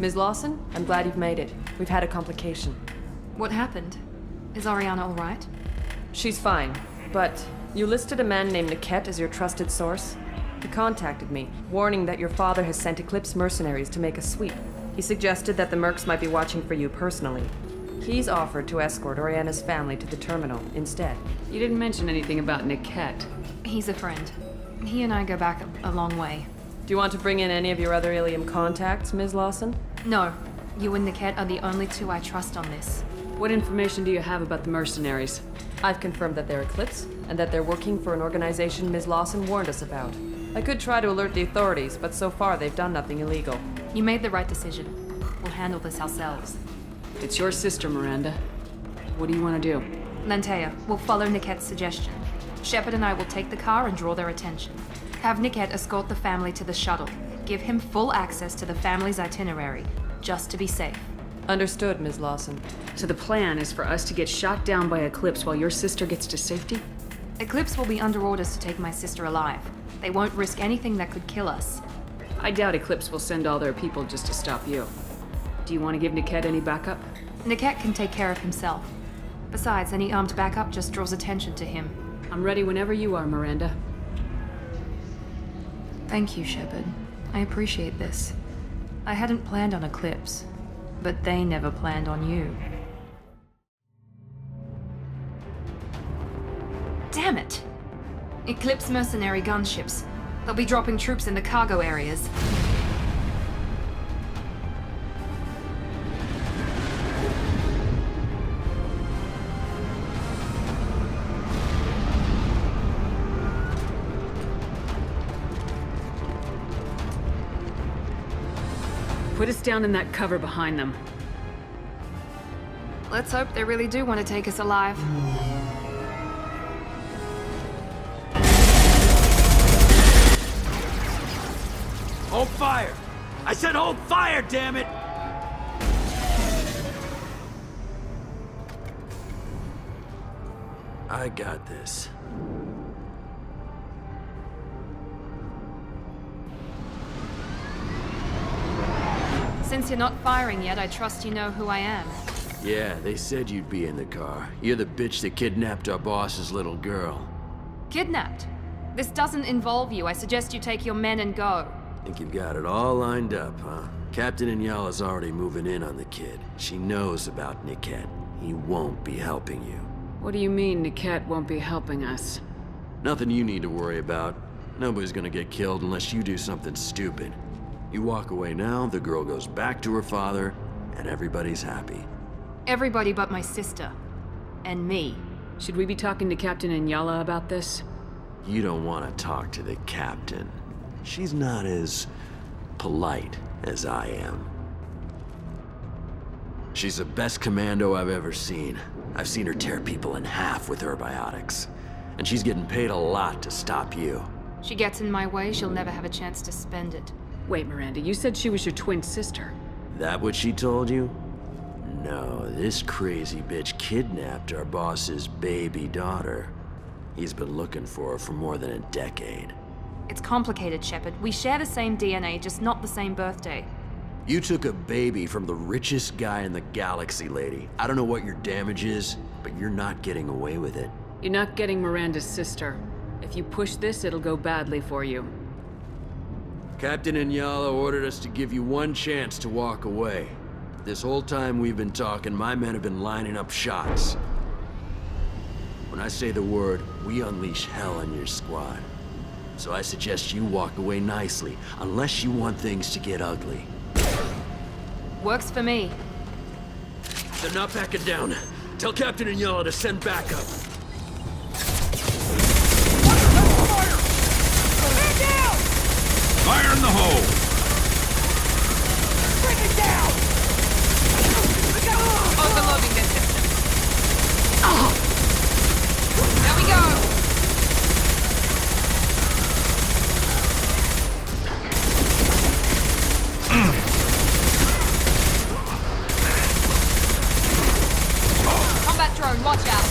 Ms. Lawson, I'm glad you've made it. We've had a complication. What happened? Is Ariana all right? She's fine, but you listed a man named Niket as your trusted source. He contacted me, warning that your father has sent Eclipse mercenaries to make a sweep. He suggested that the mercs might be watching for you personally. He's offered to escort Oriana's family to the terminal instead. You didn't mention anything about Niket. He's a friend. He and I go back a long way. Do you want to bring in any of your other Ilium contacts, Ms. Lawson? No. You and Niket are the only two I trust on this. What information do you have about the mercenaries? I've confirmed that they're Eclipse, and that they're working for an organization Ms. Lawson warned us about. I could try to alert the authorities, but so far they've done nothing illegal. You made the right decision. We'll handle this ourselves. It's your sister, Miranda. What do you want to do? Lantea, we'll follow Niket's suggestion. Shepard and I will take the car and draw their attention. Have Niket escort the family to the shuttle. Give him full access to the family's itinerary, just to be safe. Understood, Ms. Lawson. So the plan is for us to get shot down by Eclipse while your sister gets to safety? Eclipse will be under orders to take my sister alive. They won't risk anything that could kill us. I doubt Eclipse will send all their people just to stop you. Do you want to give Niket any backup? Niket can take care of himself. Besides, any armed backup just draws attention to him. I'm ready whenever you are, Miranda. Thank you, Shepard. I appreciate this. I hadn't planned on Eclipse, but they never planned on you. Damn it! Eclipse mercenary gunships. They'll be dropping troops in the cargo areas. Put us down in that cover behind them. Let's hope they really do want to take us alive. Hold fire! I said hold fire, damn it! I got this. Since you're not firing yet, I trust you know who I am. Yeah, they said you'd be in the car. You're the bitch that kidnapped our boss's little girl. Kidnapped? This doesn't involve you. I suggest you take your men and go. Think you've got it all lined up, huh? Captain Inyala's already moving in on the kid. She knows about Niket. He won't be helping you. What do you mean Niket won't be helping us? Nothing you need to worry about. Nobody's gonna get killed unless you do something stupid. You walk away now, the girl goes back to her father, and everybody's happy. Everybody but my sister. And me. Should we be talking to Captain Inyala about this? You don't want to talk to the captain. She's not as polite as I am. She's the best commando I've ever seen. I've seen her tear people in half with her biotics. And she's getting paid a lot to stop you. She gets in my way, she'll never have a chance to spend it. Wait, Miranda, you said she was your twin sister. That what she told you? No, this crazy bitch kidnapped our boss's baby daughter. He's been looking for her for more than a decade. It's complicated, Shepard. We share the same DNA, just not the same birthday. You took a baby from the richest guy in the galaxy, lady. I don't know what your damage is, but you're not getting away with it. You're not getting Miranda's sister. If you push this, it'll go badly for you. Captain Inyala ordered us to give you one chance to walk away. This whole time we've been talking, my men have been lining up shots. When I say the word, we unleash hell on your squad. So I suggest you walk away nicely, unless you want things to get ugly. Works for me. They're not backing down. Tell Captain Inyala to send backup. Fire in the hole! Bring it down! Overloading this system. There we go! Combat drone, watch out!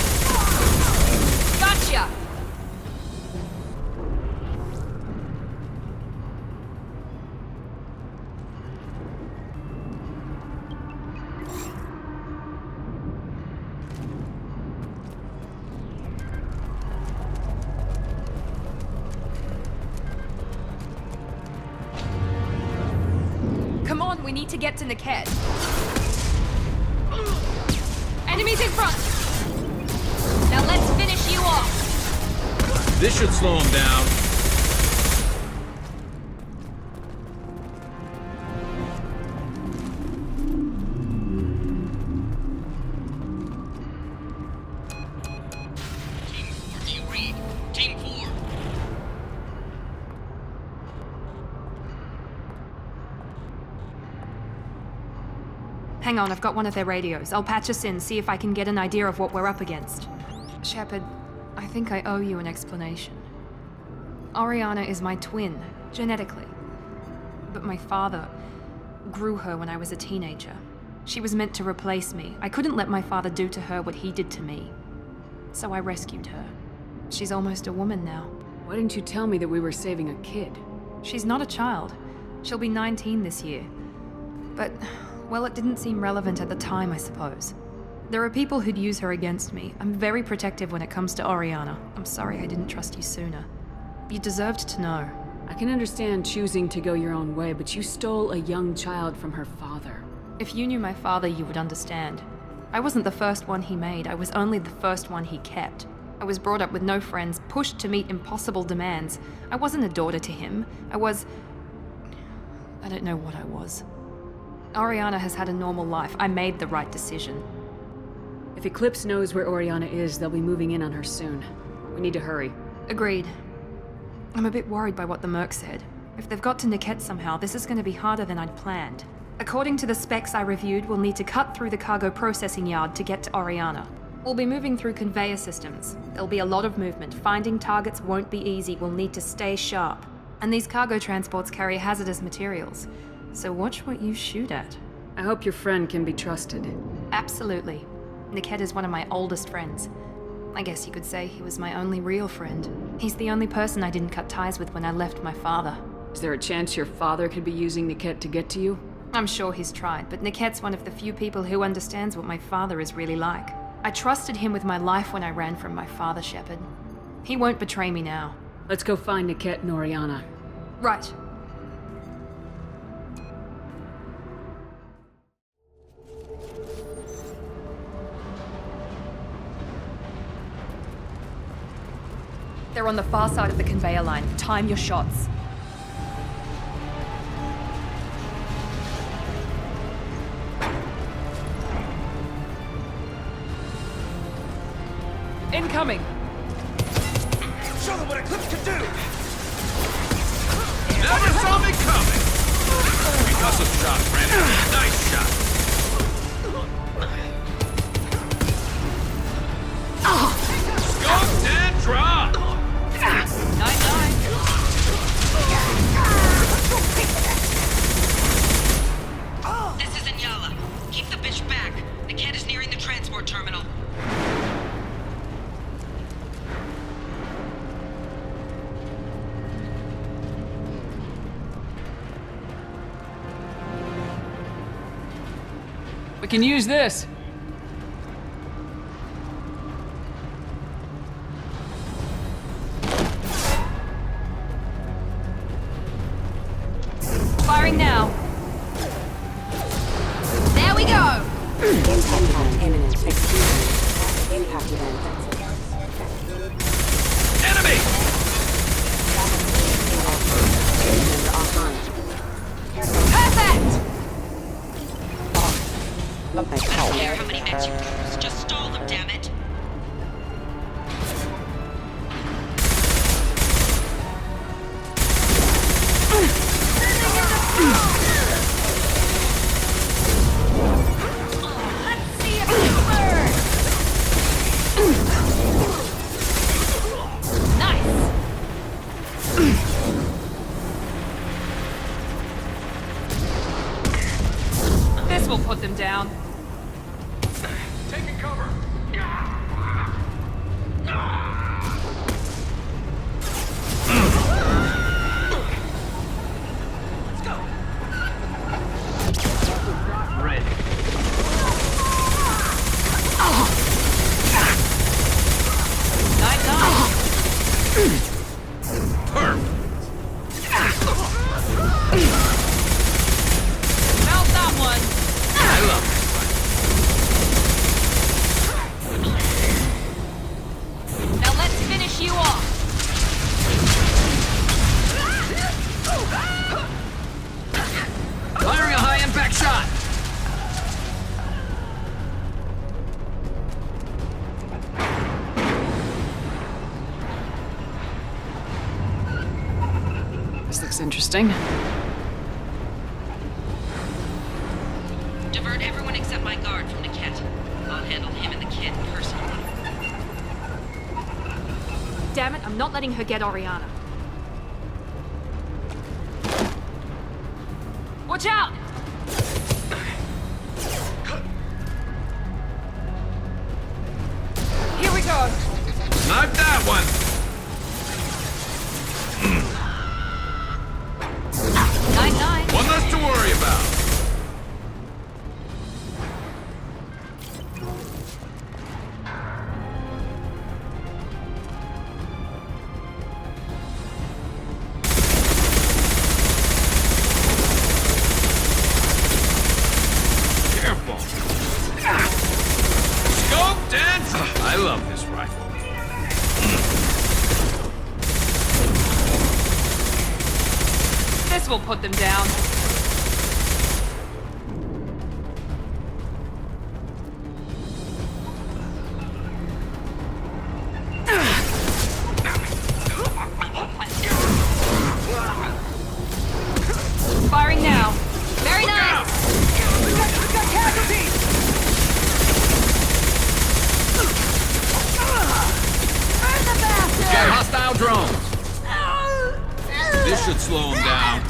We need to get to Niket. Enemies in front! Now let's finish you off! This should slow him down. Team 4, do you read? Team 4. Hang on, I've got one of their radios. I'll patch us in, see if I can get an idea of what we're up against. Shepard, I think I owe you an explanation. Oriana is my twin, genetically. But my father grew her when I was a teenager. She was meant to replace me. I couldn't let my father do to her what he did to me. So I rescued her. She's almost a woman now. Why didn't you tell me that we were saving a kid? She's not a child. She'll be 19 this year. But, well, it didn't seem relevant at the time, I suppose. There are people who'd use her against me. I'm very protective when it comes to Oriana. I'm sorry I didn't trust you sooner. You deserved to know. I can understand choosing to go your own way, but you stole a young child from her father. If you knew my father, you would understand. I wasn't the first one he made. I was only the first one he kept. I was brought up with no friends, pushed to meet impossible demands. I wasn't a daughter to him. I don't know what I was. Oriana has had a normal life. I made the right decision. If Eclipse knows where Oriana is, they'll be moving in on her soon. We need to hurry. Agreed. I'm a bit worried by what the Merc said. If they've got to Niket somehow, this is going to be harder than I'd planned. According to the specs I reviewed, we'll need to cut through the cargo processing yard to get to Oriana. We'll be moving through conveyor systems. There'll be a lot of movement. Finding targets won't be easy. We'll need to stay sharp. And these cargo transports carry hazardous materials. So watch what you shoot at. I hope your friend can be trusted. Absolutely. Niket is one of my oldest friends. I guess you could say he was my only real friend. He's the only person I didn't cut ties with when I left my father. Is there a chance your father could be using Niket to get to you? I'm sure he's tried, but Niket's one of the few people who understands what my father is really like. I trusted him with my life when I ran from my father, Shepard. He won't betray me now. Let's go find Niket and Oriana. Right. They're on the far side of the conveyor line. Time your shots. Incoming! Show them what Eclipse can do! Never saw me coming! We hustle shot, Renegade. Nice shot! Skunked and dropped! 9-9. This is Inyala. Keep the bitch back. The cat is nearing the transport terminal. We can use this. Firing now. There we go! Impact imminent. Impact event. Enemy! Perfect! I don't care how many mechs you use. Just stall them, damn it. Let's see if it burns! Nice! This will put them down. Taking cover! Let's go! Ready. Melt This looks interesting. Divert everyone except my guard from Niket. I'll handle him and the kid personally. Damn it, I'm not letting her get Oriana. Watch out! Here we go! Knock that one! 9-9. One less to worry about. Careful. Scoped and... I love this rifle. This will put them down. Firing now. Very nice. We got casualties. Burn the bastard. Got hostile drones. This should slow him down.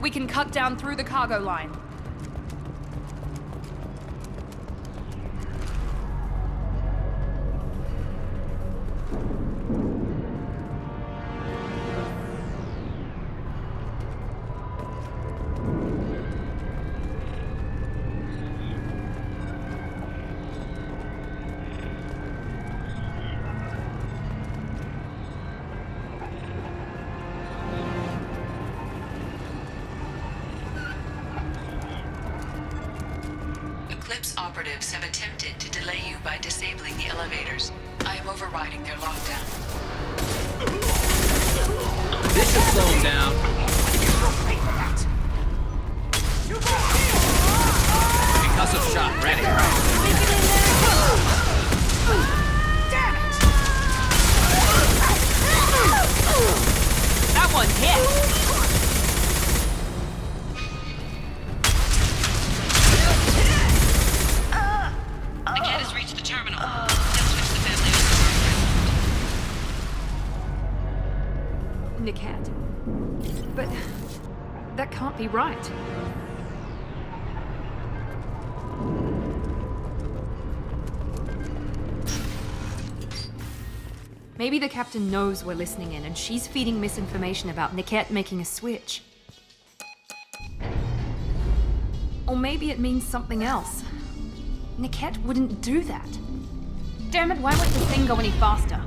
We can cut down through the cargo line. Eclipse operatives have attempted to delay you by disabling the elevators. I am overriding their lockdown. This should slow him down. Concussive shot ready. That one hit. Niket has reached the terminal. He'll switch the family over. Niket. But that can't be right. Maybe the captain knows we're listening in and she's feeding misinformation about Niket making a switch. Or maybe it means something else. Niket wouldn't do that. Damn it, why won't this thing go any faster?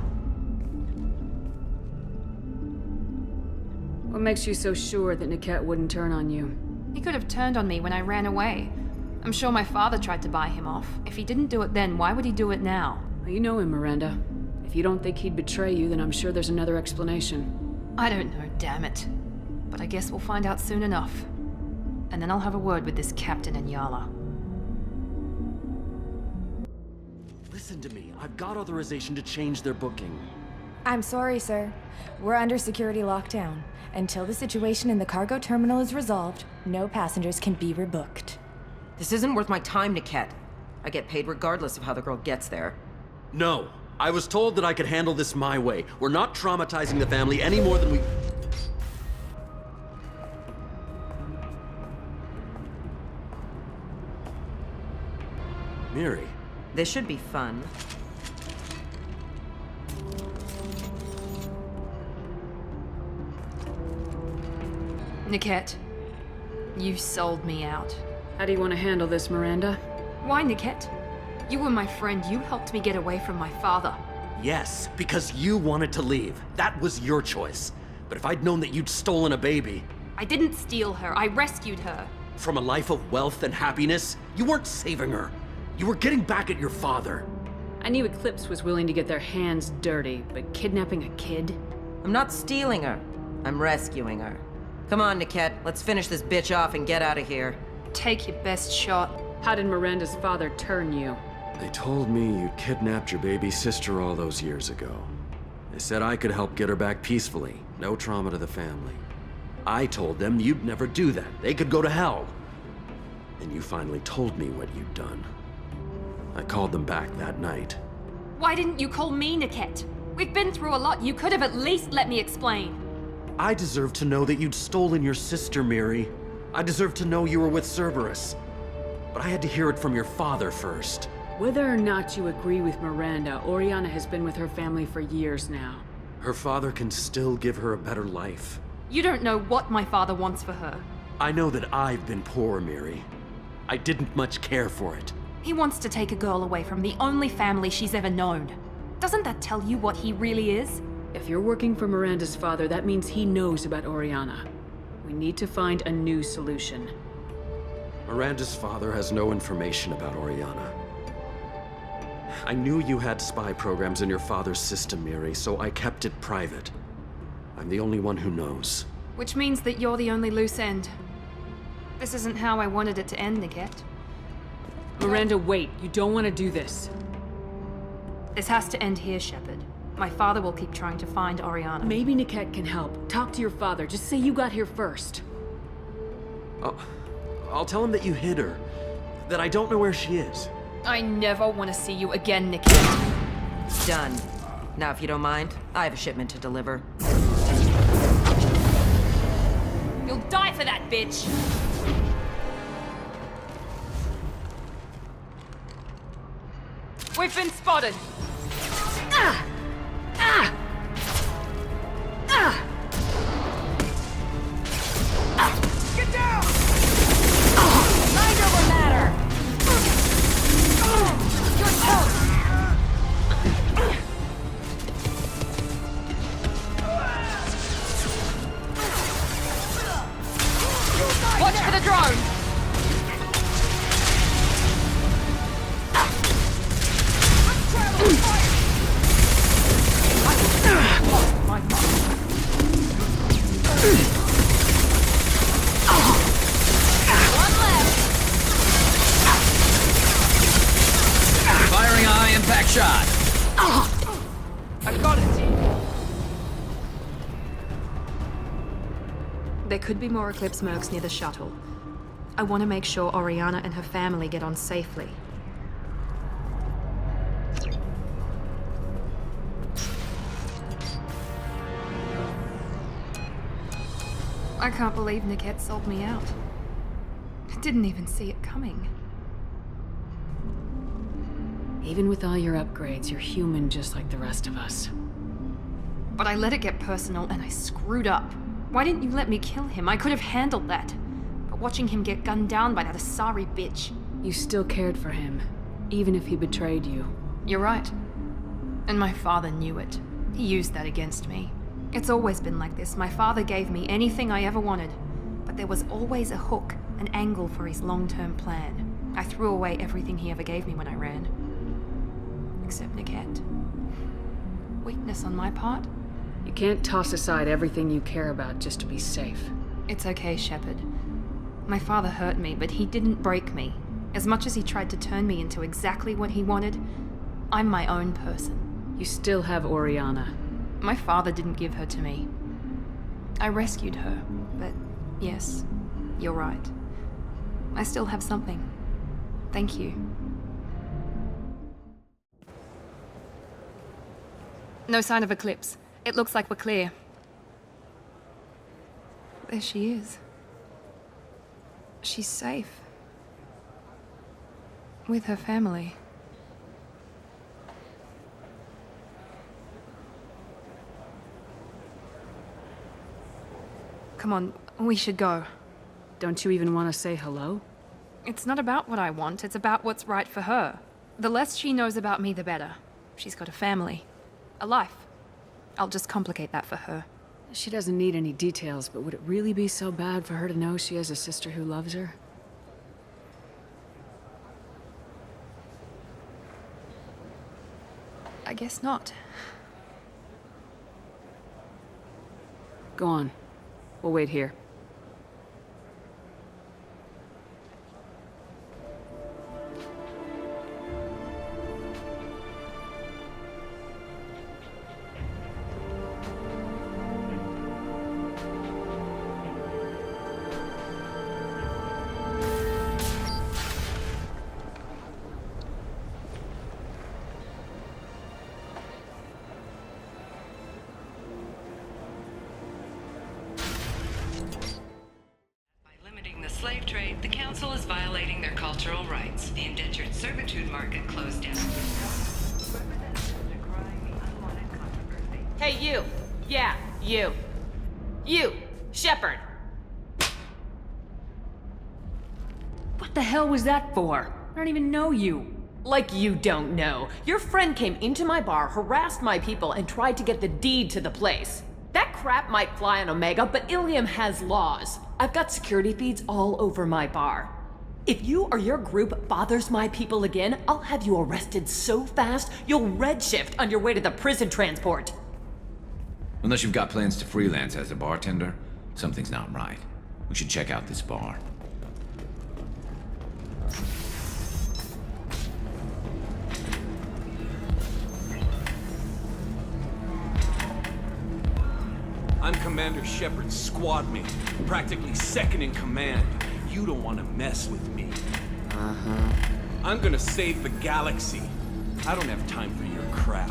What makes you so sure that Niket wouldn't turn on you? He could have turned on me when I ran away. I'm sure my father tried to buy him off. If he didn't do it then, why would he do it now? Well, you know him, Miranda. If you don't think he'd betray you, then I'm sure there's another explanation. I don't know, damn it. But I guess we'll find out soon enough. And then I'll have a word with this captain and Yala. Listen to me. I've got authorization to change their booking. I'm sorry, sir. We're under security lockdown. Until the situation in the cargo terminal is resolved, no passengers can be rebooked. This isn't worth my time, Niket. I get paid regardless of how the girl gets there. No. I was told that I could handle this my way. We're not traumatizing the family any more than we... Miri. This should be fun. Niket, you sold me out. How do you want to handle this, Miranda? Why, Niket? You were my friend. You helped me get away from my father. Yes, because you wanted to leave. That was your choice. But if I'd known that you'd stolen a baby... I didn't steal her. I rescued her. From a life of wealth and happiness, you weren't saving her. You were getting back at your father. I knew Eclipse was willing to get their hands dirty, but kidnapping a kid? I'm not stealing her. I'm rescuing her. Come on, Niket. Let's finish this bitch off and get out of here. Take your best shot. How did Miranda's father turn you? They told me you kidnapped your baby sister all those years ago. They said I could help get her back peacefully. No trauma to the family. I told them you'd never do that. They could go to hell. And you finally told me what you'd done. I called them back that night. Why didn't you call me, Niket? We've been through a lot. You could have at least let me explain. I deserve to know that you'd stolen your sister, Miri. I deserve to know you were with Cerberus. But I had to hear it from your father first. Whether or not you agree with Miranda, Oriana has been with her family for years now. Her father can still give her a better life. You don't know what my father wants for her. I know that I've been poor, Miri. I didn't much care for it. He wants to take a girl away from the only family she's ever known. Doesn't that tell you what he really is? If you're working for Miranda's father, that means he knows about Oriana. We need to find a new solution. Miranda's father has no information about Oriana. I knew you had spy programs in your father's system, Miri, so I kept it private. I'm the only one who knows. Which means that you're the only loose end. This isn't how I wanted it to end, Niket. Miranda, wait. You don't want to do this. This has to end here, Shepard. My father will keep trying to find Oriana. Maybe Niket can help. Talk to your father. Just say you got here first. I'll tell him that you hid her. That I don't know where she is. I never want to see you again, Niket. Done. Now, if you don't mind, I have a shipment to deliver. You'll die for that, bitch! We've been spotted! Ah! Ah! Ah! Get down! Mind over matter! Your toast! Watch for the drone! Firing a high-impact shot. I got it. There could be more Eclipse mercs near the shuttle. I want to make sure Oriana and her family get on safely. I can't believe Niket sold me out. I didn't even see it coming. Even with all your upgrades, you're human just like the rest of us. But I let it get personal and I screwed up. Why didn't you let me kill him? I could have handled that. But watching him get gunned down by that Asari bitch... You still cared for him, even if he betrayed you. You're right. And my father knew it. He used that against me. It's always been like this. My father gave me anything I ever wanted. But there was always a hook, an angle for his long-term plan. I threw away everything he ever gave me when I ran. Except Niket. Weakness on my part? You can't toss aside everything you care about just to be safe. It's okay, Shepard. My father hurt me, but he didn't break me. As much as he tried to turn me into exactly what he wanted, I'm my own person. You still have Oriana. My father didn't give her to me. I rescued her, but yes, you're right. I still have something. Thank you. No sign of Eclipse. It looks like we're clear. There she is. She's safe. With her family. Come on, we should go. Don't you even want to say hello? It's not about what I want, it's about what's right for her. The less she knows about me, the better. She's got a family. A life. I'll just complicate that for her. She doesn't need any details, but would it really be so bad for her to know she has a sister who loves her? I guess not. Go on. We'll wait here. Slave trade, the Council is violating their cultural rights. The indentured servitude market closed down. Hey, you! Yeah, you! You! Shepard! What the hell was that for? I don't even know you. Like you don't know. Your friend came into my bar, harassed my people, and tried to get the deed to the place. That crap might fly on Omega, but Ilium has laws. I've got security feeds all over my bar. If you or your group bothers my people again, I'll have you arrested so fast, you'll redshift on your way to the prison transport. Unless you've got plans to freelance as a bartender, something's not right. We should check out this bar. I'm Commander Shepard's squad mate, practically second in command. You don't want to mess with me. I'm gonna save the galaxy. I don't have time for your crap.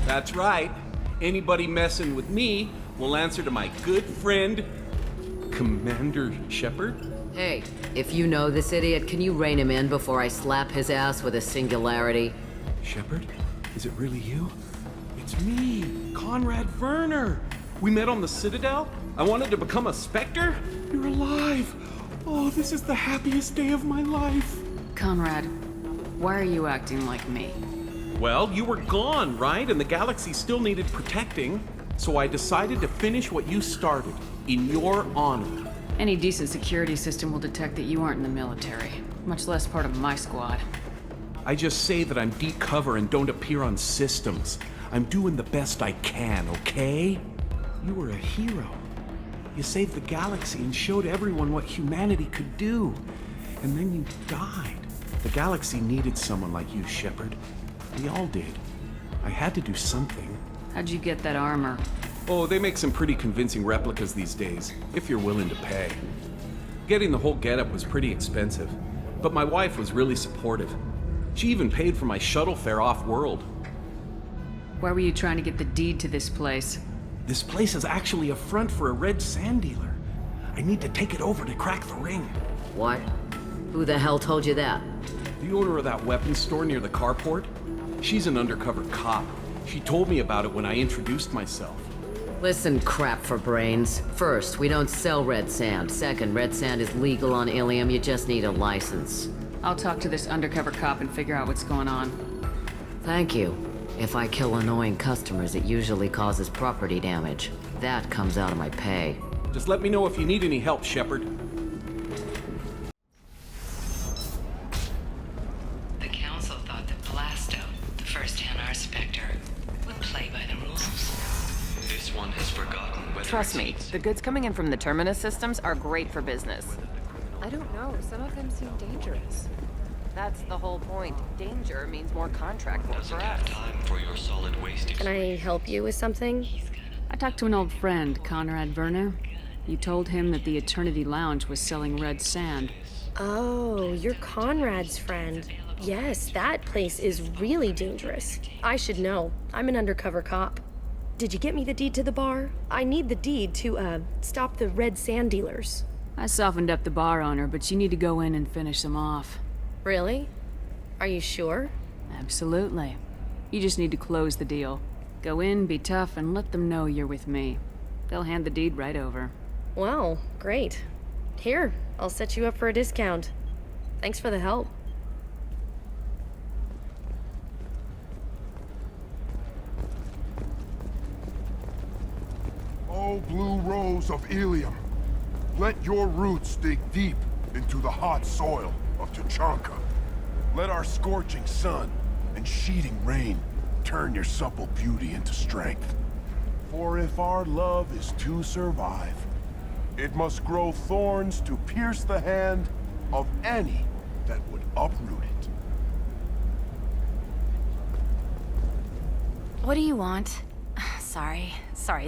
That's right. Anybody messing with me will answer to my good friend, Commander Shepard. Hey, if you know this idiot, can you rein him in before I slap his ass with a singularity? Shepard? Is it really you? It's me, Conrad Werner. We met on the Citadel. I wanted to become a Spectre. You're alive. Oh, this is the happiest day of my life. Conrad, why are you acting like me? Well, you were gone, right? And the galaxy still needed protecting. So I decided to finish what you started, in your honor. Any decent security system will detect that you aren't in the military, much less part of my squad. I just say that I'm deep cover and don't appear on systems. I'm doing the best I can, okay? You were a hero. You saved the galaxy and showed everyone what humanity could do. And then you died. The galaxy needed someone like you, Shepard. We all did. I had to do something. How'd you get that armor? Oh, they make some pretty convincing replicas these days, if you're willing to pay. Getting the whole getup was pretty expensive, but my wife was really supportive. She even paid for my shuttle fare off-world. Why were you trying to get the deed to this place? This place is actually a front for a red sand dealer. I need to take it over to crack the ring. What? Who the hell told you that? The owner of that weapons store near the carport. She's an undercover cop. She told me about it when I introduced myself. Listen, crap for brains. First, we don't sell red sand. Second, red sand is legal on Ilium. You just need a license. I'll talk to this undercover cop and figure out what's going on. Thank you. If I kill annoying customers, it usually causes property damage. That comes out of my pay. Just let me know if you need any help, Shepard. The Council thought that Blasto, the first NR Spectre, would play by the rules. This one has forgotten whether Trust me, the goods coming in from the Terminus systems are great for business. I don't know. Some of them seem dangerous. That's the whole point. Danger means more contract work for us. time for your solid waste Can I help you with something? I talked to an old friend, Conrad Werner. You told him that the Eternity Lounge was selling red sand. Oh, you're Conrad's friend. Yes, that place is really dangerous. I should know. I'm an undercover cop. Did you get me the deed to the bar? I need the deed to, stop the red sand dealers. I softened up the bar owner, but you need to go in and finish them off. Really? Are you sure? Absolutely. You just need to close the deal. Go in, be tough, and let them know you're with me. They'll hand the deed right over. Well, great. Here, I'll set you up for a discount. Thanks for the help. Oh, blue rose of Ilium, let your roots dig deep into the hot soil of Tuchanka. Let our scorching sun and sheeting rain turn your supple beauty into strength. For if our love is to survive, it must grow thorns to pierce the hand of any that would uproot it. What do you want? Sorry,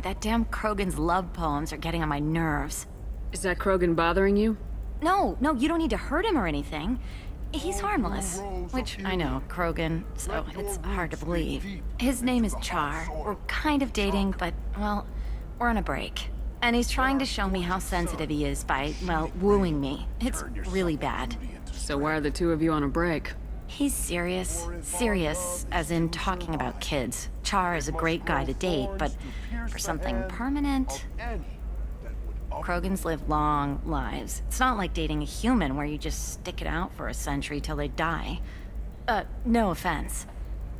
that damn Krogan's love poems are getting on my nerves. Is that Krogan bothering you? No, you don't need to hurt him or anything. He's harmless. Which, I know, Krogan, so it's hard to believe. His name is Char. We're kind of dating, but, well, we're on a break. And he's trying to show me how sensitive he is by, well, wooing me. It's really bad. So why are the two of you on a break? He's serious. Serious, as in talking about kids. Char is a great guy to date, but for something permanent... Krogans live long lives. It's not like dating a human where you just stick it out for a century till they die. No offense.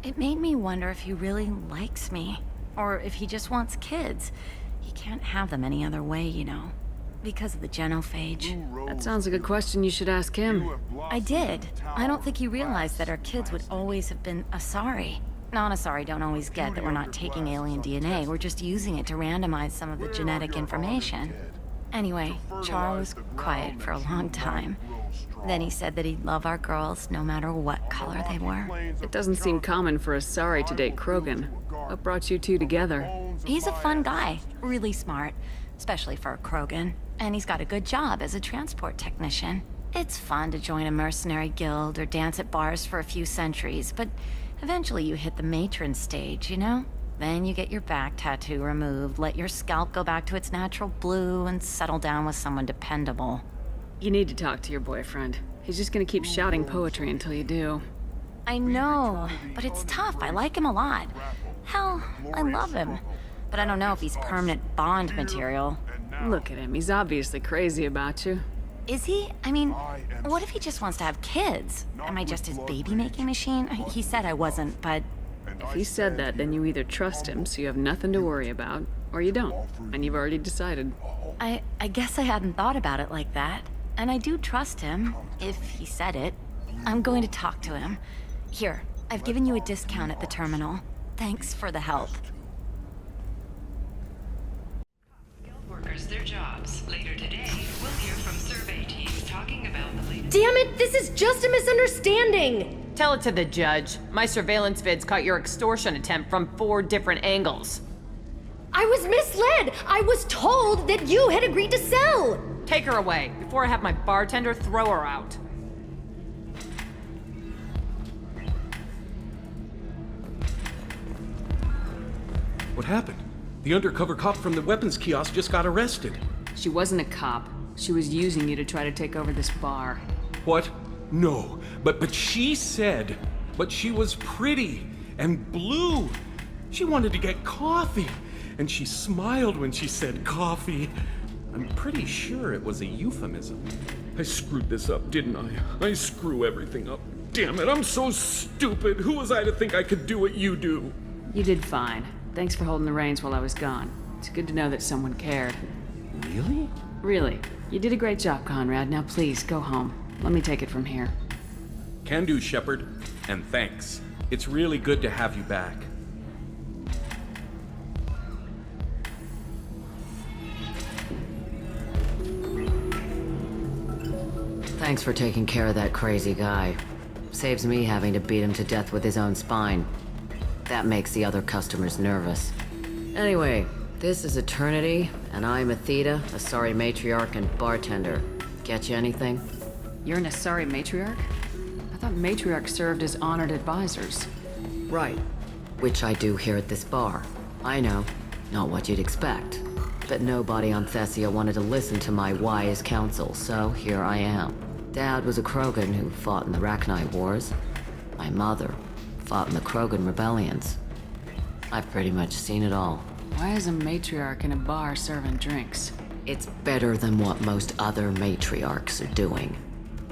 It made me wonder if he really likes me. Or if he just wants kids. He can't have them any other way, you know. Because of the genophage. That sounds like a question you should ask him. I did. I don't think he realized that our kids would always have been Asari. Non-Asari don't always get that we're not taking alien DNA, we're just using it to randomize some of the genetic information. Anyway, Char was quiet for a long time. Then he said that he'd love our girls no matter what color they were. It doesn't seem common for Asari to date Krogan. What brought you two together? He's a fun guy, really smart, especially for a Krogan. And he's got a good job as a transport technician. It's fun to join a mercenary guild or dance at bars for a few centuries, but eventually you hit the matron stage, you know? Then you get your back tattoo removed, let your scalp go back to its natural blue, and settle down with someone dependable. You need to talk to your boyfriend. He's just gonna keep shouting poetry until you do. I know, but it's tough. I like him a lot. Hell, I love him. But I don't know if he's permanent Bond material. Look at him. He's obviously crazy about you. Is he? I mean, what if he just wants to have kids? Am I just his baby-making machine? He said I wasn't, but... If he said that, then you either trust him so you have nothing to worry about, or you don't, and you've already decided. I guess I hadn't thought about it like that. And I do trust him, if he said it. I'm going to talk to him. Here, I've given you a discount at the terminal. Thanks for the help. Workers their jobs. Later today, we'll hear from survey teams talking about the latest... Damn it! This is just a misunderstanding! Tell it to the judge. My surveillance vids caught your extortion attempt from 4 different angles. I was misled! I was told that you had agreed to sell! Take her away, before I have my bartender throw her out. What happened? The undercover cop from the weapons kiosk just got arrested. She wasn't a cop. She was using you to try to take over this bar. What? No, but she said, but she was pretty and blue. She wanted to get coffee, and she smiled when she said coffee. I'm pretty sure it was a euphemism. I screwed this up, didn't I? I screw everything up. Damn it, I'm so stupid. Who was I to think I could do what you do? You did fine. Thanks for holding the reins while I was gone. It's good to know that someone cared. Really? Really. You did a great job, Conrad. Now please, go home. Let me take it from here. Can do, Shepard. And thanks. It's really good to have you back. Thanks for taking care of that crazy guy. Saves me having to beat him to death with his own spine. That makes the other customers nervous. Anyway, this is Eternity, and I'm Athena, Asari matriarch and bartender. Get you anything? You're an Asari matriarch? I thought matriarchs served as honored advisors. Right. Which I do here at this bar. I know. Not what you'd expect. But nobody on Thessia wanted to listen to my wise counsel, so here I am. Dad was a Krogan who fought in the Rachni Wars. My mother fought in the Krogan rebellions. I've pretty much seen it all. Why is a matriarch in a bar serving drinks? It's better than what most other matriarchs are doing.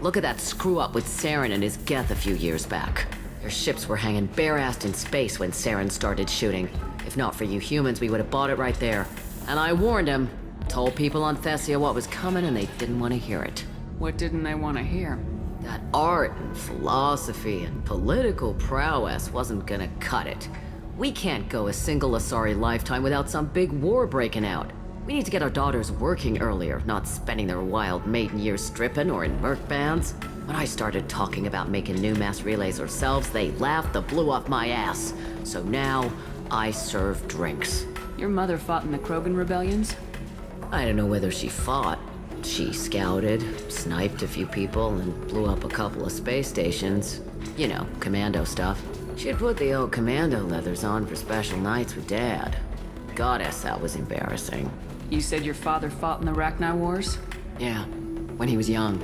Look at that screw-up with Saren and his Geth a few years back. Their ships were hanging bare-assed in space when Saren started shooting. If not for you humans, we would have bought it right there. And I warned him. Told people on Thessia what was coming, and they didn't want to hear it. What didn't they want to hear? That art and philosophy and political prowess wasn't gonna cut it. We can't go a single Asari lifetime without some big war breaking out. We need to get our daughters working earlier, not spending their wild maiden years stripping or in merc bands. When I started talking about making new mass relays ourselves, they laughed the blue off my ass. So now, I serve drinks. Your mother fought in the Krogan rebellions? I don't know whether she fought. She scouted, sniped a few people, and blew up a couple of space stations. You know, commando stuff. She'd put the old commando leathers on for special nights with Dad. Goddess, that was embarrassing. You said your father fought in the Rachni Wars? Yeah, when he was young.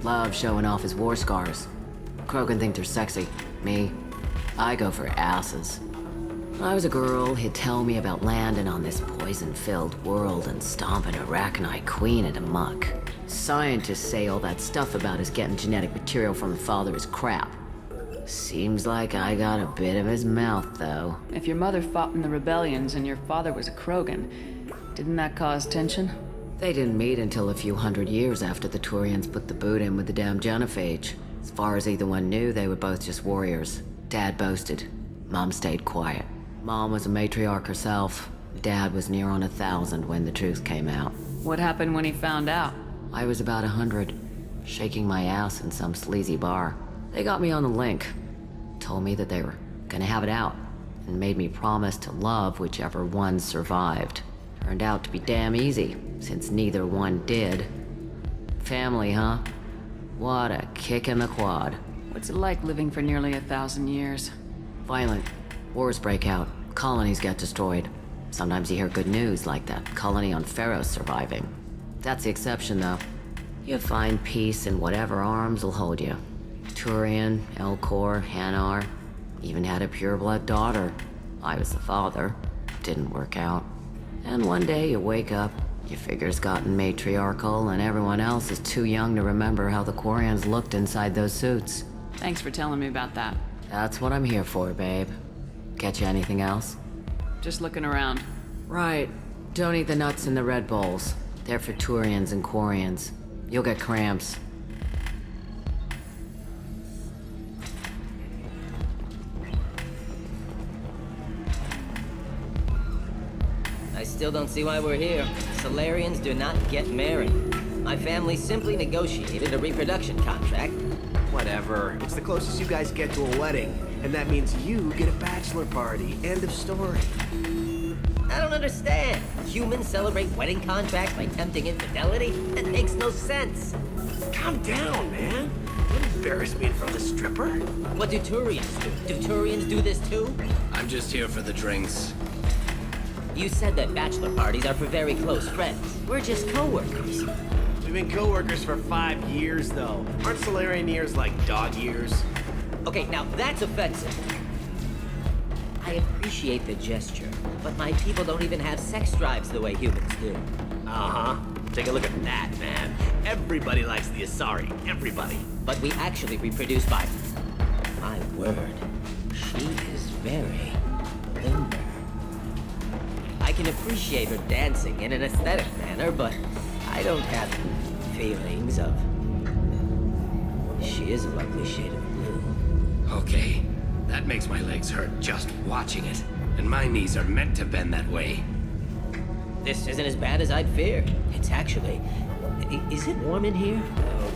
Loved showing off his war scars. Krogan think they're sexy. Me, I go for asses. When I was a girl, he'd tell me about landing on this poison-filled world and stomping a Rachni queen into muck. Scientists say all that stuff about us getting genetic material from her father is crap. Seems like I got a bit of his mouth, though. If your mother fought in the rebellions and your father was a Krogan, didn't that cause tension? They didn't meet until a few hundred years after the Turians put the boot in with the damn genophage. As far as either one knew, they were both just warriors. Dad boasted. Mom stayed quiet. Mom was a matriarch herself. Dad was near on 1,000 when the truth came out. What happened when he found out? I was about 100, shaking my ass in some sleazy bar. They got me on the link. Told me that they were gonna have it out, and made me promise to love whichever one survived. Turned out to be damn easy, since neither one did. Family, huh? What a kick in the quad. What's it like living for nearly 1,000 years? Violent. Wars break out. Colonies get destroyed. Sometimes you hear good news, like that colony on Pharaoh surviving. That's the exception, though. You find peace in whatever arms will hold you. Turian, Elcor, Hanar. Even had a pureblood daughter. I was the father. Didn't work out. And one day you wake up, your figure's gotten matriarchal, and everyone else is too young to remember how the Quarians looked inside those suits. Thanks for telling me about that. That's what I'm here for, babe. Get you anything else? Just looking around. Right. Don't eat the nuts in the Red Bowls. They're for Turians and Quarians. You'll get cramps. I still don't see why we're here. Solarians do not get married. My family simply negotiated a reproduction contract. Whatever. It's the closest you guys get to a wedding. And that means you get a bachelor party. End of story. I don't understand. Humans celebrate wedding contracts by tempting infidelity? That makes no sense. Calm down, man. Don't embarrass me in front of the stripper. What do Turians do? Do Turians do this too? I'm just here for the drinks. You said that bachelor parties are for very close friends. We're just co-workers. We've been co-workers for 5 years, though. Aren't Solarian years like dog years? Okay, now that's offensive. I appreciate the gesture, but my people don't even have sex drives the way humans do. Uh-huh. Take a look at that, man. Everybody likes the Asari. Everybody. But we actually reproduce by... My word. She is very limber. I can appreciate her dancing in an aesthetic manner, but I don't have feelings of... She is a lovely shade of blue. Okay, that makes my legs hurt just watching it. And my knees are meant to bend that way. This isn't as bad as I'd feared. It's actually... Is it warm in here?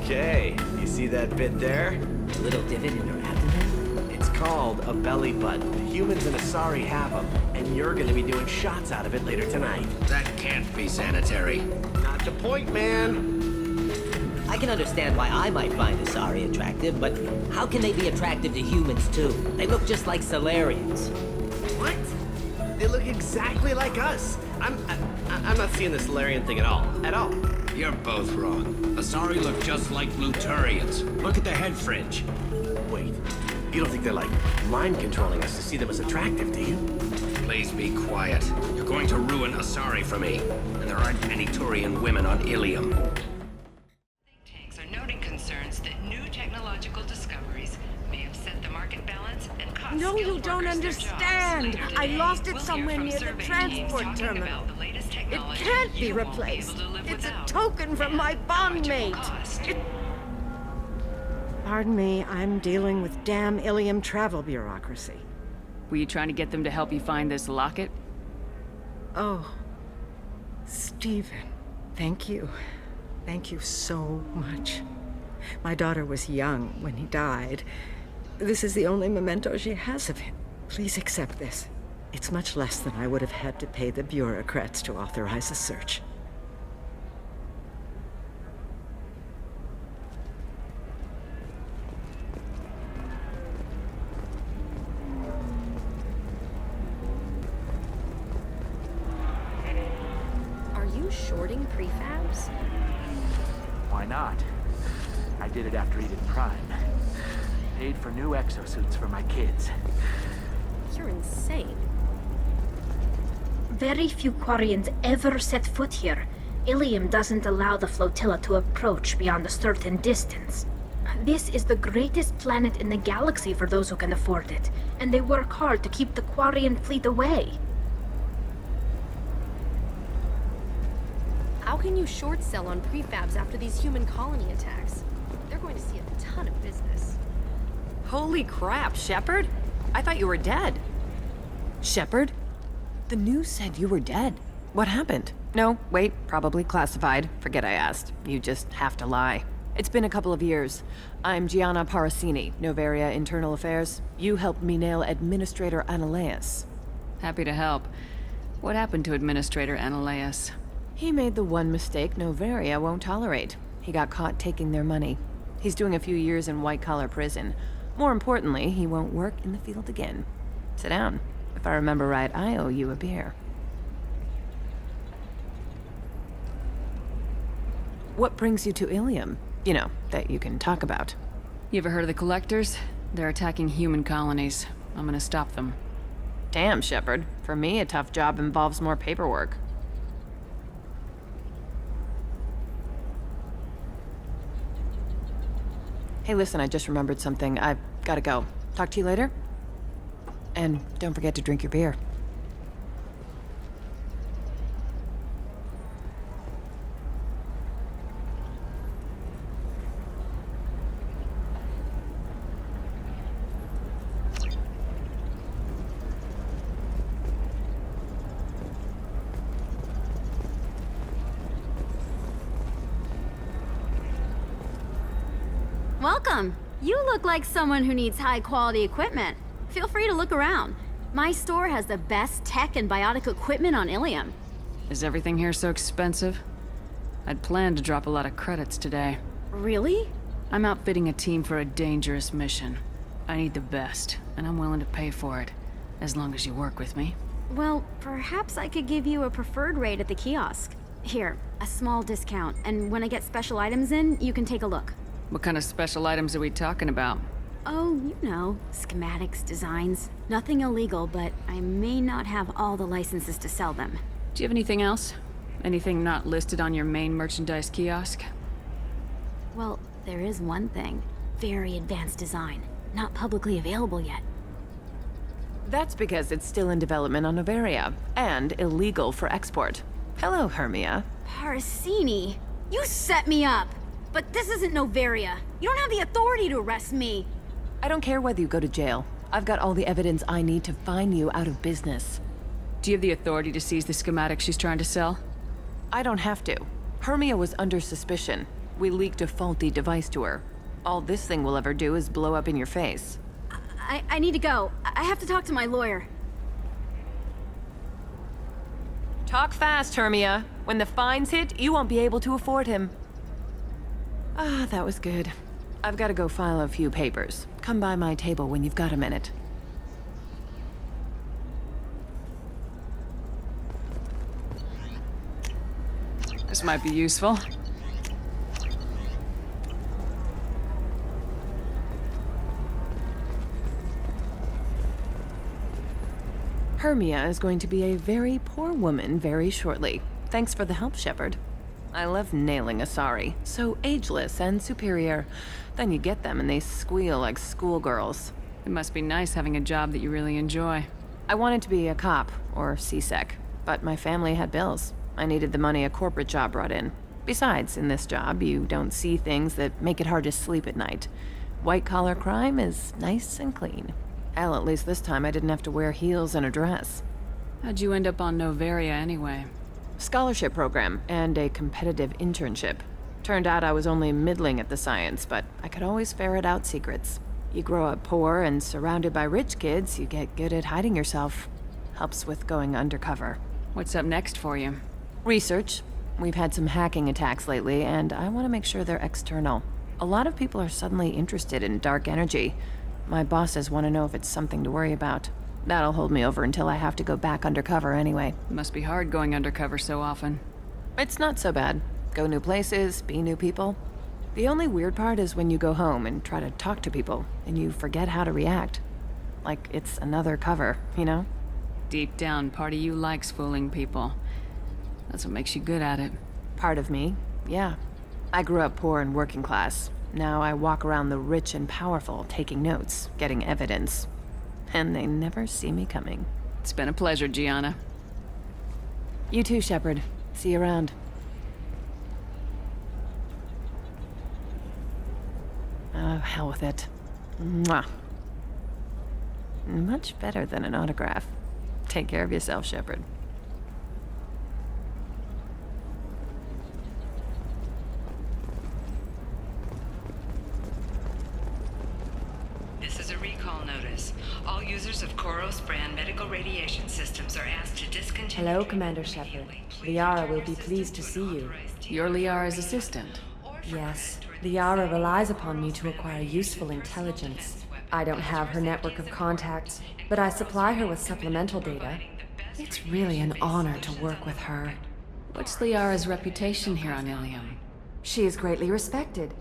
Okay, you see that bit there? A little divot in her abdomen? It's called a belly button. Humans and Asari have them, and you're gonna be doing shots out of it later tonight. That can't be sanitary. Not the point, man. I can understand why I might find Asari attractive, but how can they be attractive to humans too? They look just like Solarians. What? They look exactly like us. I'm not seeing the Solarian thing at all. At all. You're both wrong. Asari look just like Bluturians. Look at the head fringe. Wait, you don't think they're like mind controlling us to see them as attractive, do you? Please be quiet. You're going to ruin Asari for me. And there aren't many Turian women on Ilium. Think tanks are noting concerns that new technological discoveries may upset the market balance and cost No, you skilled don't workers their jobs. understand. Later I today, lost it we'll hear somewhere from near the survey teams transport talking terminal. about the latest It technology can't be you won't replaced. able to live It's a without. token from my How much it will bondmate. cost. Pardon me, I'm dealing with damn Ilium travel bureaucracy. Were you trying to get them to help you find this locket? Oh, Stephen, thank you. Thank you so much. My daughter was young when he died. This is the only memento she has of him. Please accept this. It's much less than I would have had to pay the bureaucrats to authorize a search. Are you shorting prefabs? Why not? I did it after Eden Prime. Paid for new exosuits for my kids. You're insane. Very few Quarians ever set foot here. Ilium doesn't allow the flotilla to approach beyond a certain distance. This is the greatest planet in the galaxy for those who can afford it, and they work hard to keep the Quarian fleet away. How can you short sell on prefabs after these human colony attacks? They're going to see a ton of business. Holy crap, Shepard? I thought you were dead. Shepard? The news said you were dead. What happened? No, wait, probably classified. Forget I asked. You just have to lie. It's been a couple of years. I'm Gianna Parasini, Novaria Internal Affairs. You helped me nail Administrator Analaeus. Happy to help. What happened to Administrator Analaeus? He made the one mistake Novaria won't tolerate. He got caught taking their money. He's doing a few years in white-collar prison. More importantly, he won't work in the field again. Sit down. If I remember right, I owe you a beer. What brings you to Ilium? You know, that you can talk about. You ever heard of the Collectors? They're attacking human colonies. I'm gonna stop them. Damn, Shepard. For me, a tough job involves more paperwork. Hey, listen, I just remembered something. I've gotta go. Talk to you later? And don't forget to drink your beer. Welcome. You look like someone who needs high-quality equipment. Feel free to look around. My store has the best tech and biotic equipment on Ilium. Is everything here so expensive? I'd planned to drop a lot of credits today. Really? I'm outfitting a team for a dangerous mission. I need the best, and I'm willing to pay for it, as long as you work with me. Well, perhaps I could give you a preferred rate at the kiosk. Here, a small discount, and when I get special items in, you can take a look. What kind of special items are we talking about? Oh, you know, schematics, designs. Nothing illegal, but I may not have all the licenses to sell them. Do you have anything else? Anything not listed on your main merchandise kiosk? Well, there is one thing. Very advanced design. Not publicly available yet. That's because it's still in development on Novaria, and illegal for export. Hello, Hermia. Parasini! You set me up! But this isn't Novaria. You don't have the authority to arrest me. I don't care whether you go to jail. I've got all the evidence I need to find you out of business. Do you have the authority to seize the schematic she's trying to sell? I don't have to. Hermia was under suspicion. We leaked a faulty device to her. All this thing will ever do is blow up in your face. I need to go. I have to talk to my lawyer. Talk fast, Hermia. When the fines hit, you won't be able to afford him. Ah, that was good. I've got to go file a few papers. Come by my table when you've got a minute. This might be useful. Hermia is going to be a very poor woman very shortly. Thanks for the help, Shepard. I love nailing Asari. So ageless and superior. Then you get them and they squeal like schoolgirls. It must be nice having a job that you really enjoy. I wanted to be a cop, or CSEC, but my family had bills. I needed the money a corporate job brought in. Besides, in this job, you don't see things that make it hard to sleep at night. White-collar crime is nice and clean. Hell, at least this time I didn't have to wear heels and a dress. How'd you end up on Novaria anyway? Scholarship program and a competitive internship. Turned out I was only middling at the science, but I could always ferret out secrets. You grow up poor and surrounded by rich kids, you get good at hiding yourself. Helps with going undercover. What's up next for you? Research. We've had some hacking attacks lately, and I want to make sure they're external. A lot of people are suddenly interested in dark energy. My bosses want to know if it's something to worry about. That'll hold me over until I have to go back undercover anyway. Must be hard going undercover so often. It's not so bad. Go new places, be new people. The only weird part is when you go home and try to talk to people, and you forget how to react. Like it's another cover, you know? Deep down, part of you likes fooling people. That's what makes you good at it. Part of me, yeah. I grew up poor and working class. Now I walk around the rich and powerful, taking notes, getting evidence. And they never see me coming. It's been a pleasure, Gianna. You too, Shepard. See you around. Oh, hell with it. Mwah. Much better than an autograph. Take care of yourself, Shepard. This is a recall notice. All users of Koros brand medical radiation systems are asked to discontinue. Hello, Commander Shepard. Liara will be pleased to see you. You're Liara's assistant. Yes. Liara relies upon me to acquire useful intelligence. I don't have her network of contacts, but I supply her with supplemental data. It's really an honor to work with her. What's Liara's reputation here on Ilium? She is greatly respected.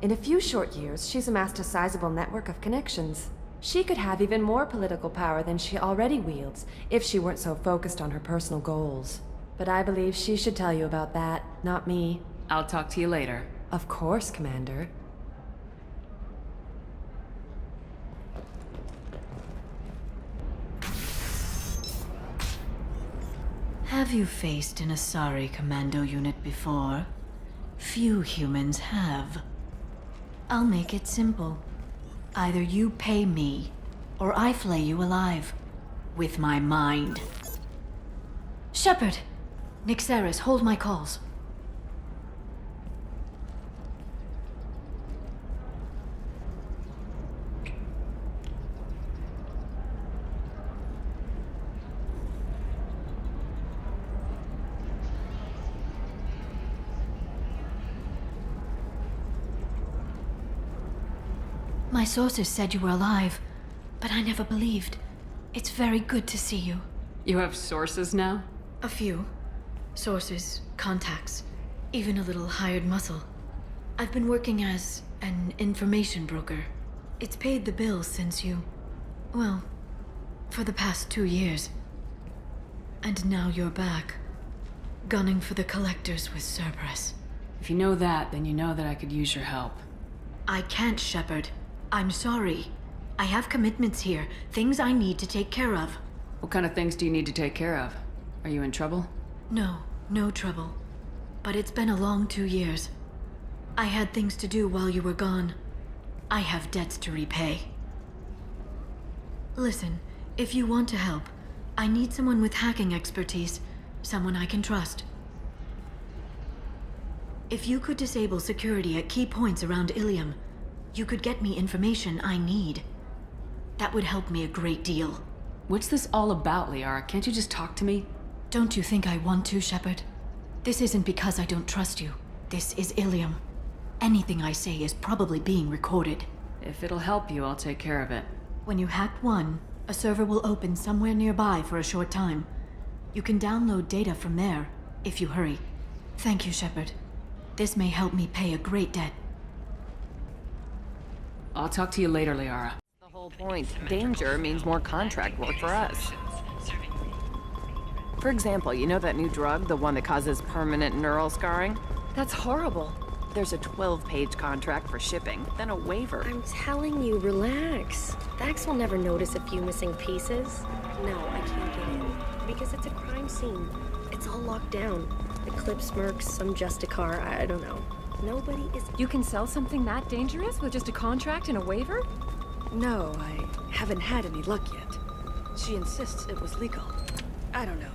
In a few short years, she's amassed a sizable network of connections. She could have even more political power than she already wields, if she weren't so focused on her personal goals. But I believe she should tell you about that, not me. I'll talk to you later. Of course, Commander. Have you faced an Asari commando unit before? Few humans have. I'll make it simple. Either you pay me, or I flay you alive. With my mind. Shepard! Nixeris, hold my calls. My sources said you were alive, but I never believed. It's very good to see you. You have sources now? A few. Sources, contacts, even a little hired muscle. I've been working as an information broker. It's paid the bills since you... well, for the past 2 years. And now you're back, gunning for the collectors with Cerberus. If you know that, then you know that I could use your help. I can't, Shepard. I'm sorry. I have commitments here, things I need to take care of. What kind of things do you need to take care of? Are you in trouble? No, no trouble. But it's been a long 2 years. I had things to do while you were gone. I have debts to repay. Listen, if you want to help, I need someone with hacking expertise, someone I can trust. If you could disable security at key points around Ilium, you could get me information I need. That would help me a great deal. What's this all about, Liara? Can't you just talk to me? Don't you think I want to, Shepard? This isn't because I don't trust you. This is Ilium. Anything I say is probably being recorded. If it'll help you, I'll take care of it. When you hack one, a server will open somewhere nearby for a short time. You can download data from there, if you hurry. Thank you, Shepard. This may help me pay a great debt. I'll talk to you later, Liara. The whole point. Danger means more contract work for us. For example, you know that new drug, the one that causes permanent neural scarring? That's horrible. There's a 12-page contract for shipping, then a waiver. I'm telling you, relax. Vax will never notice a few missing pieces. No, I can't get in, because it's a crime scene. It's all locked down. Eclipse mercs, some Justicar, I don't know. Nobody is... You can sell something that dangerous with just a contract and a waiver? No, I haven't had any luck yet. She insists it was legal. I don't know.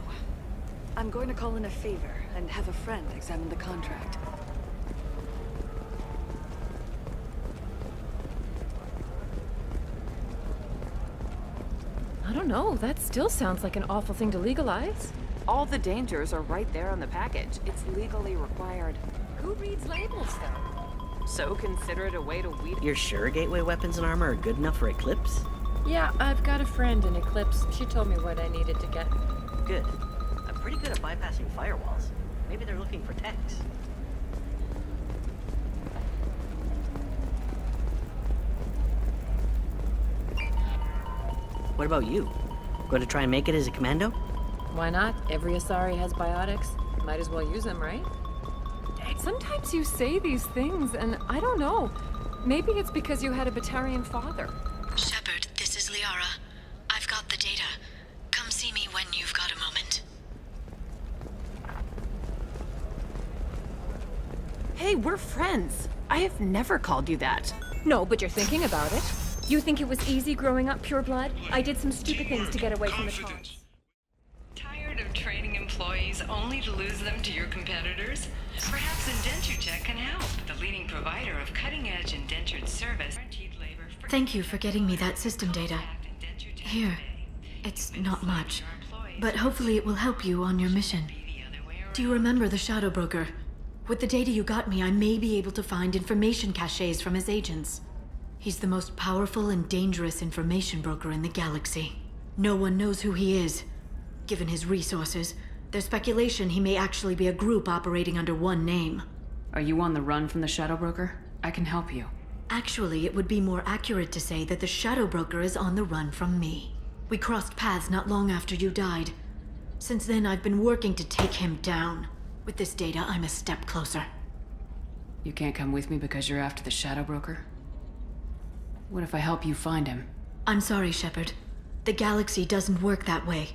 I'm going to call in a favor and have a friend examine the contract. I don't know. That still sounds like an awful thing to legalize. All the dangers are right there on the package. It's legally required. Who reads labels, though? So consider it a way to weed... You're sure gateway weapons and armor are good enough for Eclipse? Yeah, I've got a friend in Eclipse. She told me what I needed to get. Good. I'm pretty good at bypassing firewalls. Maybe they're looking for techs. What about you? Going to try and make it as a commando? Why not? Every Asari has biotics. Might as well use them, right? Sometimes you say these things, and I don't know. Maybe it's because you had a Batarian father. Shepard, this is Liara. I've got the data. Come see me when you've got a moment. Hey, we're friends. I have never called you that. No, but you're thinking about it. You think it was easy growing up pure blood? I did some stupid things to get away from the cops. Tired of training employees only to lose them to your competitors? Perhaps IndentureTech can help. The leading provider of cutting-edge indentured service. Thank you for getting me that system data. Here. It's not much, but hopefully it will help you on your mission. Do you remember the Shadow Broker? With the data you got me, I may be able to find information caches from his agents. He's the most powerful and dangerous information broker in the galaxy. No one knows who he is. Given his resources, there's speculation he may actually be a group operating under one name. Are you on the run from the Shadow Broker? I can help you. Actually, it would be more accurate to say that the Shadow Broker is on the run from me. We crossed paths not long after you died. Since then, I've been working to take him down. With this data, I'm a step closer. You can't come with me because you're after the Shadow Broker? What if I help you find him? I'm sorry, Shepard. The galaxy doesn't work that way.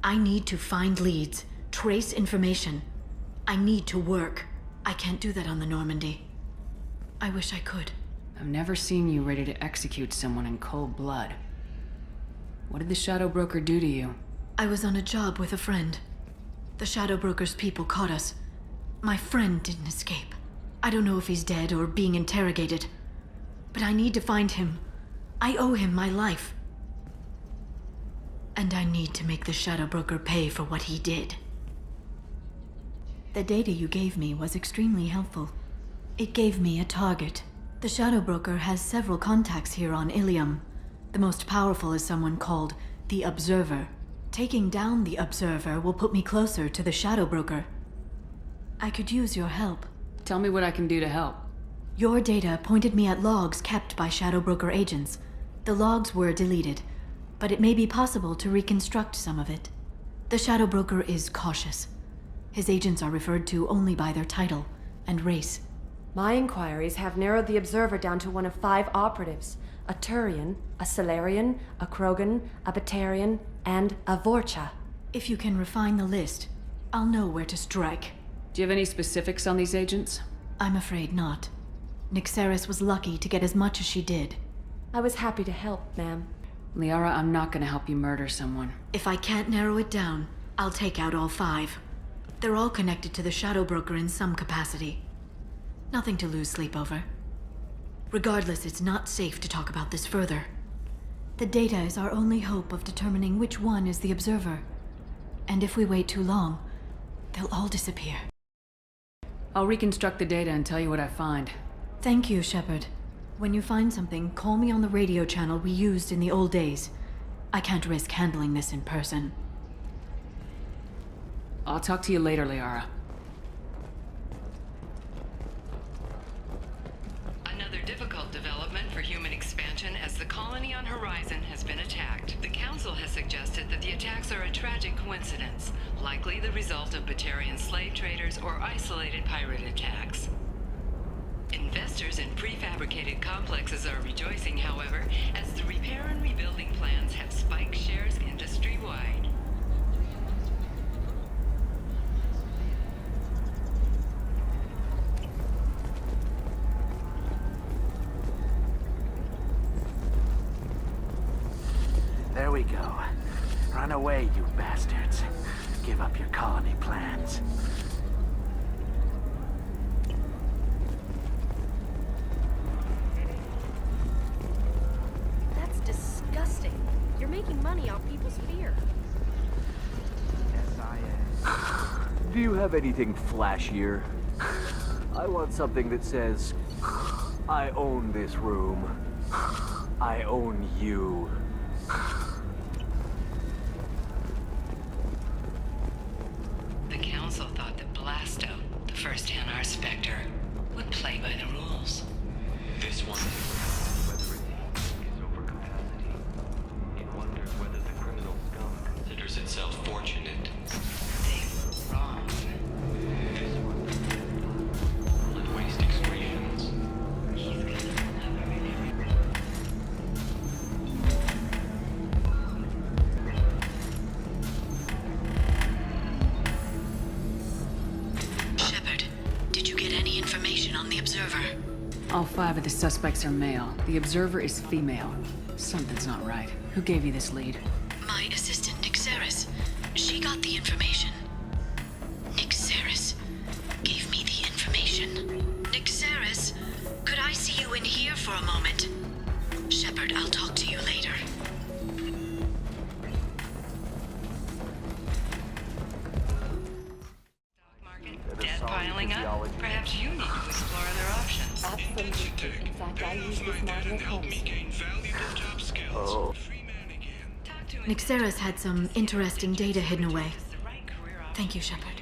I need to find leads, trace information. I need to work. I can't do that on the Normandy. I wish I could. I've never seen you ready to execute someone in cold blood. What did the Shadow Broker do to you? I was on a job with a friend. The Shadow Broker's people caught us. My friend didn't escape. I don't know if he's dead or being interrogated. But I need to find him. I owe him my life. And I need to make the Shadow Broker pay for what he did. The data you gave me was extremely helpful. It gave me a target. The Shadow Broker has several contacts here on Ilium. The most powerful is someone called the Observer. Taking down the Observer will put me closer to the Shadow Broker. I could use your help. Tell me what I can do to help. Your data pointed me at logs kept by Shadow Broker agents. The logs were deleted, but it may be possible to reconstruct some of it. The Shadow Broker is cautious. His agents are referred to only by their title and race. My inquiries have narrowed the Observer down to one of 5 operatives. A Turian, a Solarian, a Krogan, a Batarian, and a Vorcha. If you can refine the list, I'll know where to strike. Do you have any specifics on these agents? I'm afraid not. Nyxeris was lucky to get as much as she did. I was happy to help, ma'am. Liara, I'm not gonna help you murder someone. If I can't narrow it down, I'll take out all 5. They're all connected to the Shadow Broker in some capacity. Nothing to lose sleep over. Regardless, it's not safe to talk about this further. The data is our only hope of determining which one is the Observer. And if we wait too long, they'll all disappear. I'll reconstruct the data and tell you what I find. Thank you, Shepard. When you find something, call me on the radio channel we used in the old days. I can't risk handling this in person. I'll talk to you later, Liara. Another difficult development for human expansion as the colony on Horizon has been attacked. The Council has suggested that the attacks are a tragic coincidence, likely the result of Batarian slave traders or isolated pirate attacks. Investors in prefabricated complexes are rejoicing, however, as the repair and rebuilding plans have spiked shares industry-wide. Run away, you bastards. Give up your colony plans. That's disgusting. You're making money off people's fear. Do you have anything flashier? I want something that says, I own this room. I own you. The Council thought that Blasto, the first Hanar Spectre, would play by the rules. This one, whether it is over capacity, it wonders whether the criminal scum considers itself fortunate. They were wrong. This one, will it waste excretions? He's gonna never really. Shepard, did you get any information on the Observer? All 5 of the suspects are male. The Observer is female. Something's not right. Who gave you this lead? My assistant, Nixeris. She got the information. Nixeris gave me the information. Nixeris, could I see you in here for a moment? Shepard, I'll talk to you later. Debt piling up? Perhaps you need to explore other options. Absolutely. In fact, I use this model at home. Oh. Nixeris had some interesting data hidden away. Thank you, Shepard.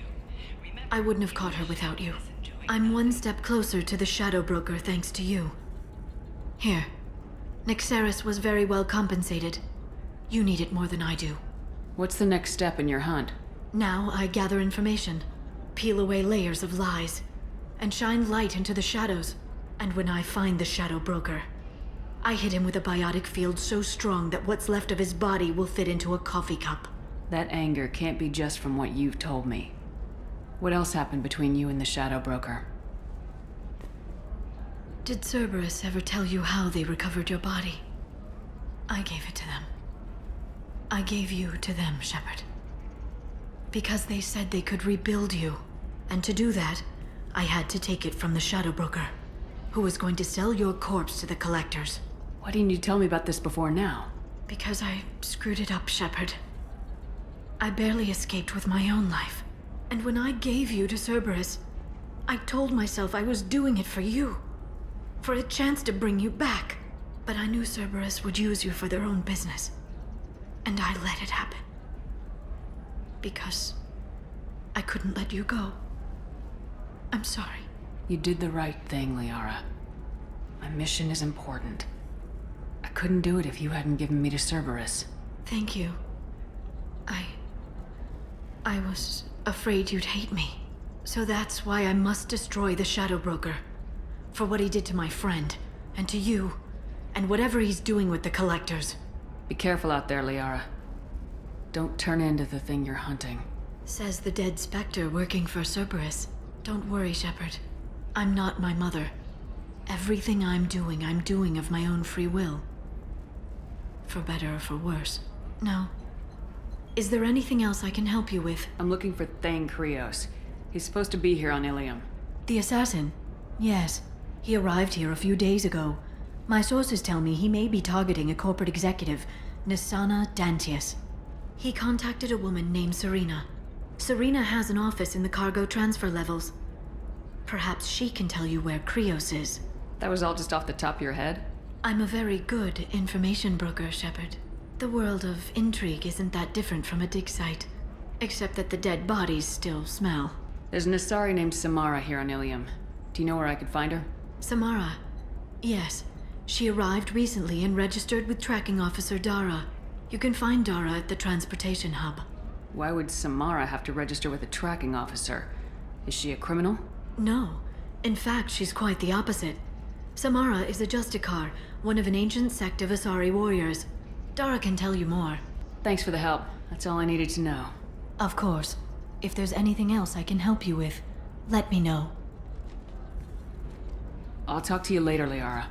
I wouldn't have caught her without you. I'm one step closer to the Shadow Broker thanks to you. Here. Nixeris was very well compensated. You need it more than I do. What's the next step in your hunt? Now I gather information, peel away layers of lies, and shine light into the shadows. And when I find the Shadow Broker, I hit him with a biotic field so strong that what's left of his body will fit into a coffee cup. That anger can't be just from what you've told me. What else happened between you and the Shadow Broker? Did Cerberus ever tell you how they recovered your body? I gave it to them. I gave you to them, Shepard. Because they said they could rebuild you. And to do that, I had to take it from the Shadow Broker, who was going to sell your corpse to the collectors. Why didn't you tell me about this before now? Because I screwed it up, Shepard. I barely escaped with my own life. And when I gave you to Cerberus, I told myself I was doing it for you. For a chance to bring you back. But I knew Cerberus would use you for their own business. And I let it happen. Because I couldn't let you go. I'm sorry. You did the right thing, Liara. My mission is important. I couldn't do it if you hadn't given me to Cerberus. Thank you. I was afraid you'd hate me. So that's why I must destroy the Shadow Broker. For what he did to my friend, and to you, and whatever he's doing with the collectors. Be careful out there, Liara. Don't turn into the thing you're hunting. Says the dead Spectre working for Cerberus. Don't worry, Shepard. I'm not my mother. Everything I'm doing of my own free will. For better or for worse. Now, is there anything else I can help you with? I'm looking for Thane Krios. He's supposed to be here on Ilium. The assassin? Yes. He arrived here a few days ago. My sources tell me he may be targeting a corporate executive, Nisana Dantius. He contacted a woman named Serena. Serena has an office in the cargo transfer levels. Perhaps she can tell you where Krios is. That was all just off the top of your head? I'm a very good information broker, Shepard. The world of intrigue isn't that different from a dig site. Except that the dead bodies still smell. There's an Asari named Samara here on Ilium. Do you know where I could find her? Samara? Yes. She arrived recently and registered with Tracking Officer Dara. You can find Dara at the transportation hub. Why would Samara have to register with a tracking officer? Is she a criminal? No. In fact, she's quite the opposite. Samara is a Justicar, one of an ancient sect of Asari warriors. Dara can tell you more. Thanks for the help. That's all I needed to know. Of course. If there's anything else I can help you with, let me know. I'll talk to you later, Liara.